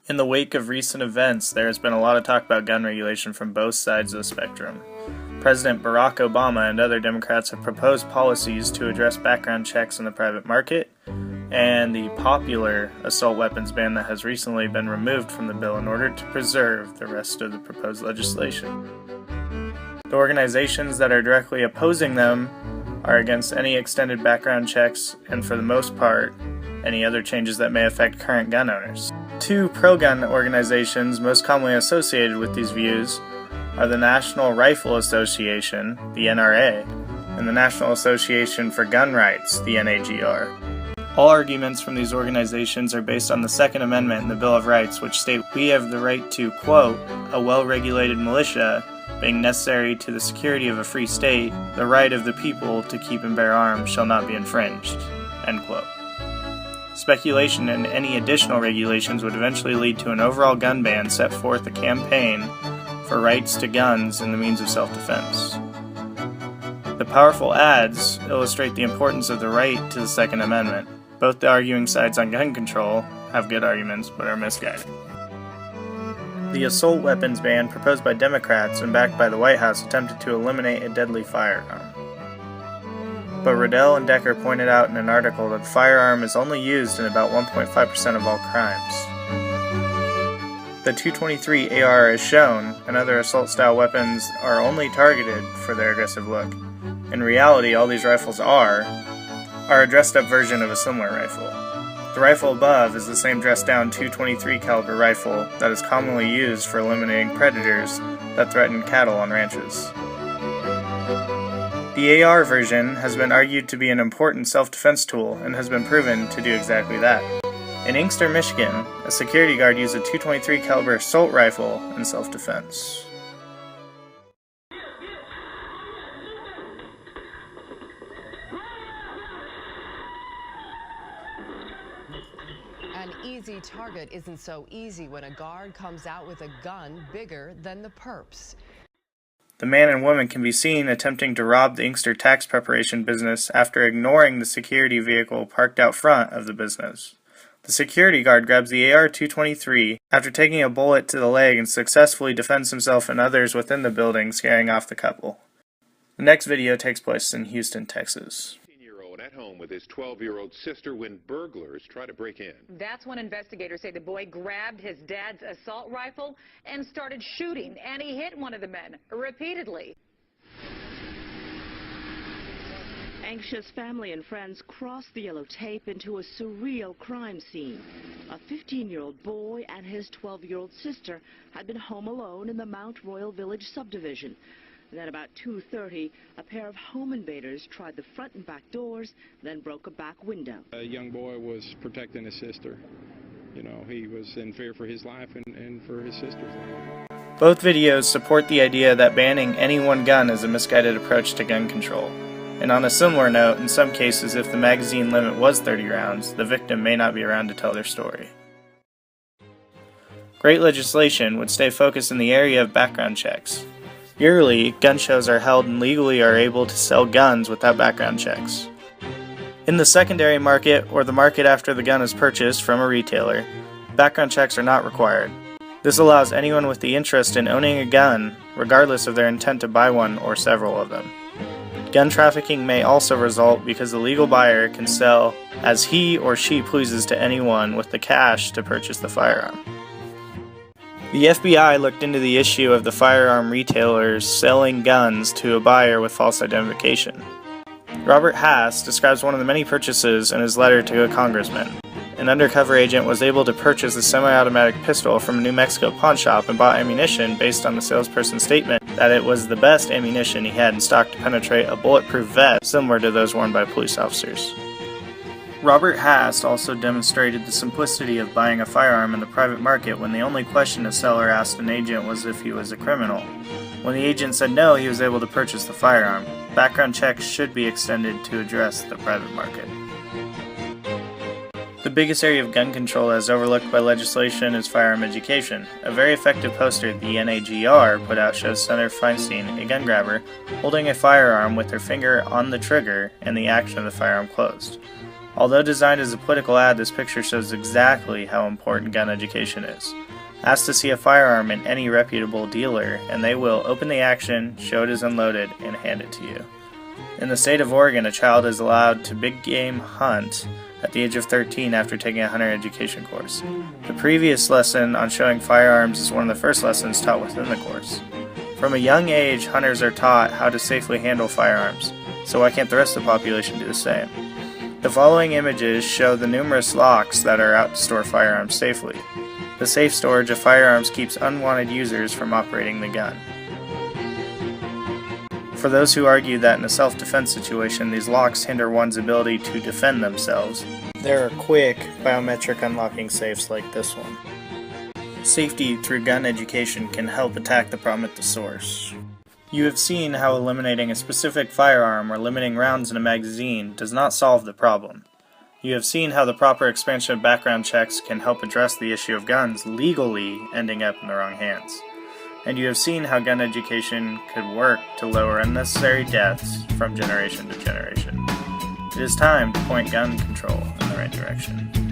In the wake of recent events, there has been a lot of talk about gun regulation from both sides of the spectrum. President Barack Obama and other Democrats have proposed policies to address background checks in the private market, and the popular assault weapons ban that has recently been removed from the bill in order to preserve the rest of the proposed legislation. The organizations that are directly opposing them are against any extended background checks and, for the most part, any other changes that may affect current gun owners. Two pro-gun organizations most commonly associated with these views are the National Rifle Association, the NRA, and the National Association for Gun Rights, the NAGR. All arguments from these organizations are based on the Second Amendment in the Bill of Rights, which state we have the right to, quote, a well-regulated militia, being necessary to the security of a free state, the right of the people to keep and bear arms shall not be infringed, end quote. Speculation and any additional regulations would eventually lead to an overall gun ban, set forth a campaign for rights to guns and the means of self-defense. The powerful ads illustrate the importance of the right to the Second Amendment. Both the arguing sides on gun control have good arguments, but are misguided. The assault weapons ban proposed by Democrats and backed by the White House attempted to eliminate a deadly firearm. But Riddell and Decker pointed out in an article that the firearm is only used in about 1.5% of all crimes. The .223 AR is shown, and other assault-style weapons are only targeted for their aggressive look. In reality, all these rifles are a dressed-up version of a similar rifle. The rifle above is the same dressed-down .223 caliber rifle that is commonly used for eliminating predators that threaten cattle on ranches. The AR version has been argued to be an important self-defense tool and has been proven to do exactly that. In Inkster, Michigan, a security guard used a .223 caliber assault rifle in self-defense. An easy target isn't so easy when a guard comes out with a gun bigger than the perps. The man and woman can be seen attempting to rob the Inkster tax preparation business after ignoring the security vehicle parked out front of the business. The security guard grabs the AR-223 after taking a bullet to the leg and successfully defends himself and others within the building, scaring off the couple. The next video takes place in Houston, Texas. At home with his 12-year-old sister when burglars try to break in. That's when investigators say the boy grabbed his dad's assault rifle and started shooting, and he hit one of the men repeatedly. Anxious family and friends crossed the yellow tape into a surreal crime scene. A 15-year-old boy and his 12-year-old sister had been home alone in the Mount Royal Village subdivision. Then about 2:30, a pair of home invaders tried the front and back doors, then broke a back window. A young boy was protecting his sister. You know, he was in fear for his life and for his sister's life. Both videos support the idea that banning any one gun is a misguided approach to gun control. And on a similar note, in some cases, if the magazine limit was 30 rounds, the victim may not be around to tell their story. Great legislation would stay focused in the area of background checks. Yearly, gun shows are held and legally are able to sell guns without background checks. In the secondary market, or the market after the gun is purchased from a retailer, background checks are not required. This allows anyone with the interest in owning a gun, regardless of their intent to buy one or several of them. Gun trafficking may also result because the legal buyer can sell as he or she pleases to anyone with the cash to purchase the firearm. The FBI looked into the issue of the firearm retailers selling guns to a buyer with false identification. Robert Hass describes one of the many purchases in his letter to a congressman. An undercover agent was able to purchase a semi-automatic pistol from a New Mexico pawn shop and bought ammunition based on the salesperson's statement that it was the best ammunition he had in stock to penetrate a bulletproof vest similar to those worn by police officers. Robert Hass also demonstrated the simplicity of buying a firearm in the private market when the only question a seller asked an agent was if he was a criminal. When the agent said no, he was able to purchase the firearm. Background checks should be extended to address the private market. The biggest area of gun control as overlooked by legislation is firearm education. A very effective poster the NAGR put out shows Senator Feinstein, a gun grabber, holding a firearm with her finger on the trigger and the action of the firearm closed. Although designed as a political ad, this picture shows exactly how important gun education is. Ask to see a firearm in any reputable dealer, and they will open the action, show it is unloaded, and hand it to you. In the state of Oregon, a child is allowed to big game hunt at the age of 13 after taking a hunter education course. The previous lesson on showing firearms is one of the first lessons taught within the course. From a young age, hunters are taught how to safely handle firearms, so why can't the rest of the population do the same? The following images show the numerous locks that are out to store firearms safely. The safe storage of firearms keeps unwanted users from operating the gun. For those who argue that in a self-defense situation these locks hinder one's ability to defend themselves, there are quick biometric unlocking safes like this one. Safety through gun education can help attack the problem at the source. You have seen how eliminating a specific firearm or limiting rounds in a magazine does not solve the problem. You have seen how the proper expansion of background checks can help address the issue of guns legally ending up in the wrong hands. And you have seen how gun education could work to lower unnecessary deaths from generation to generation. It is time to point gun control in the right direction.